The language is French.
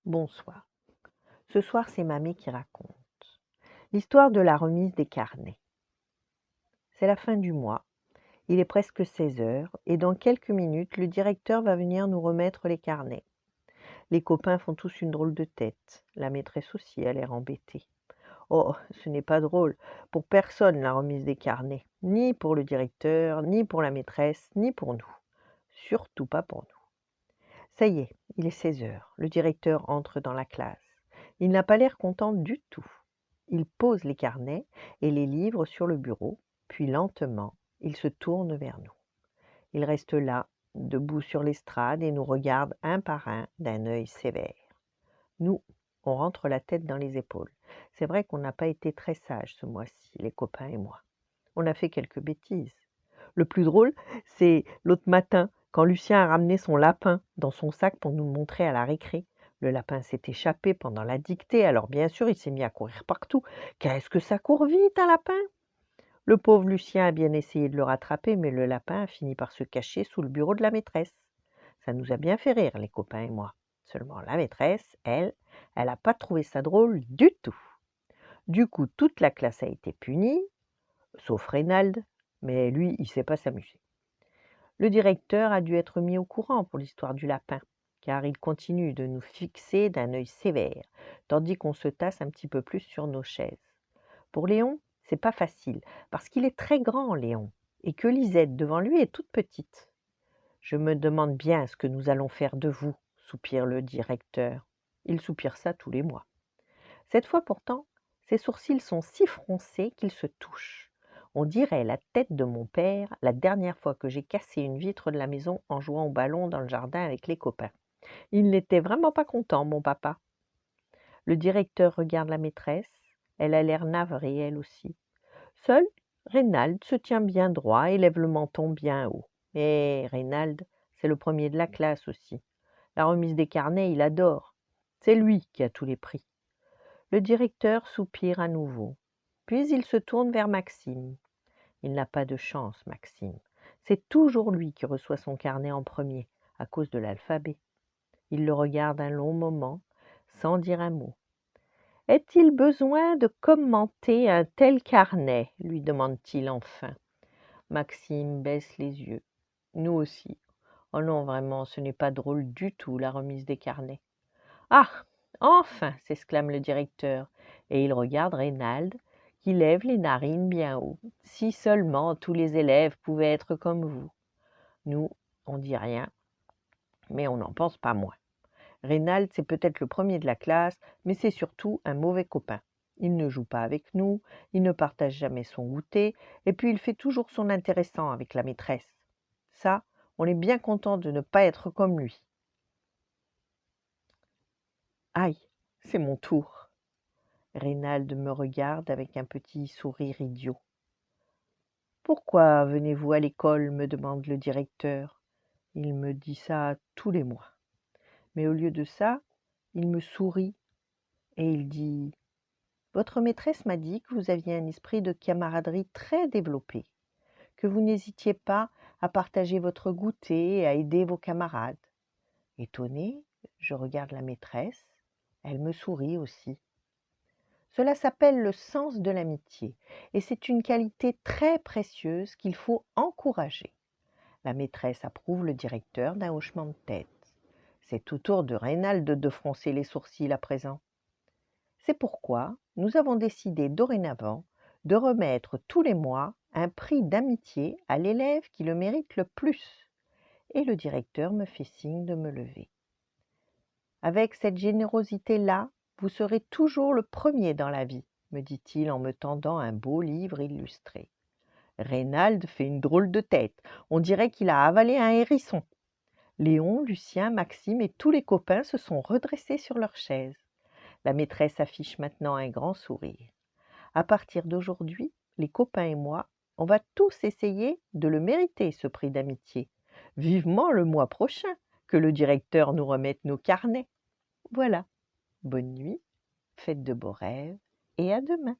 Bonsoir. Ce soir, c'est mamie qui raconte. L'histoire de la remise des carnets. C'est la fin du mois. Il est presque 16 heures et dans quelques minutes, le directeur va venir nous remettre les carnets. Les copains font tous une drôle de tête. La maîtresse aussi a l'air embêtée. Oh, ce n'est pas drôle. Pour personne, la remise des carnets. Ni pour le directeur, ni pour la maîtresse, ni pour nous. Surtout pas pour nous. Ça y est, il est 16 heures. Le directeur entre dans la classe. Il n'a pas l'air content du tout. Il pose les carnets et les livres sur le bureau, puis lentement, il se tourne vers nous. Il reste là, debout sur l'estrade, et nous regarde un par un d'un œil sévère. Nous, on rentre la tête dans les épaules. C'est vrai qu'on n'a pas été très sages ce mois-ci, les copains et moi. On a fait quelques bêtises. Le plus drôle, c'est l'autre matin, quand Lucien a ramené son lapin dans son sac pour nous le montrer à la récré. Le lapin s'est échappé pendant la dictée, alors bien sûr, il s'est mis à courir partout. Qu'est-ce que ça court vite, un lapin! Le pauvre Lucien a bien essayé de le rattraper, mais le lapin a fini par se cacher sous le bureau de la maîtresse. Ça nous a bien fait rire, les copains et moi. Seulement la maîtresse, elle n'a pas trouvé ça drôle du tout. Du coup, toute la classe a été punie, sauf Reynald, mais lui, il ne sait pas s'amuser. Le directeur a dû être mis au courant pour l'histoire du lapin, car il continue de nous fixer d'un œil sévère, tandis qu'on se tasse un petit peu plus sur nos chaises. Pour Léon, c'est pas facile, parce qu'il est très grand, Léon, et que Lisette devant lui est toute petite. Je me demande bien ce que nous allons faire de vous, soupire le directeur. Il soupire ça tous les mois. Cette fois pourtant, ses sourcils sont si froncés qu'ils se touchent. On dirait la tête de mon père la dernière fois que j'ai cassé une vitre de la maison en jouant au ballon dans le jardin avec les copains. Il n'était vraiment pas content, mon papa. Le directeur regarde la maîtresse. Elle a l'air navrée, elle aussi. Seul, Reynald se tient bien droit et lève le menton bien haut. Et Reynald, c'est le premier de la classe aussi. La remise des carnets, il adore. C'est lui qui a tous les prix. Le directeur soupire à nouveau. Puis il se tourne vers Maxime. Il n'a pas de chance, Maxime. C'est toujours lui qui reçoit son carnet en premier, à cause de l'alphabet. Il le regarde un long moment, sans dire un mot. « Est-il besoin de commenter un tel carnet ?» lui demande-t-il enfin. Maxime baisse les yeux. Nous aussi. Oh non, vraiment, ce n'est pas drôle du tout, la remise des carnets. Ah, enfin, s'exclame le directeur, et il regarde Reynald, qui lève les narines bien haut. Si seulement tous les élèves pouvaient être comme vous. Nous, on dit rien, mais on n'en pense pas moins. Reynald, c'est peut-être le premier de la classe, mais c'est surtout un mauvais copain. Il ne joue pas avec nous, il ne partage jamais son goûter, et puis il fait toujours son intéressant avec la maîtresse. Ça, on est bien content de ne pas être comme lui. Aïe, c'est mon tour. Reynald me regarde avec un petit sourire idiot. « Pourquoi venez-vous à l'école ?» me demande le directeur. Il me dit ça tous les mois. Mais au lieu de ça, il me sourit et il dit « Votre maîtresse m'a dit que vous aviez un esprit de camaraderie très développé, que vous n'hésitiez pas à partager votre goûter et à aider vos camarades. » Étonnée, je regarde la maîtresse, elle me sourit aussi. Cela s'appelle le sens de l'amitié et c'est une qualité très précieuse qu'il faut encourager. La maîtresse approuve le directeur d'un hochement de tête. C'est au tour de Reynald de froncer les sourcils à présent. C'est pourquoi nous avons décidé dorénavant de remettre tous les mois un prix d'amitié à l'élève qui le mérite le plus. Et le directeur me fait signe de me lever. Avec cette générosité-là, vous serez toujours le premier dans la vie, me dit-il en me tendant un beau livre illustré. Reynald fait une drôle de tête, on dirait qu'il a avalé un hérisson. Léon, Lucien, Maxime et tous les copains se sont redressés sur leurs chaises. La maîtresse affiche maintenant un grand sourire. À partir d'aujourd'hui, les copains et moi, on va tous essayer de le mériter, ce prix d'amitié. Vivement le mois prochain, que le directeur nous remette nos carnets. Voilà, bonne nuit, faites de beaux rêves et à demain.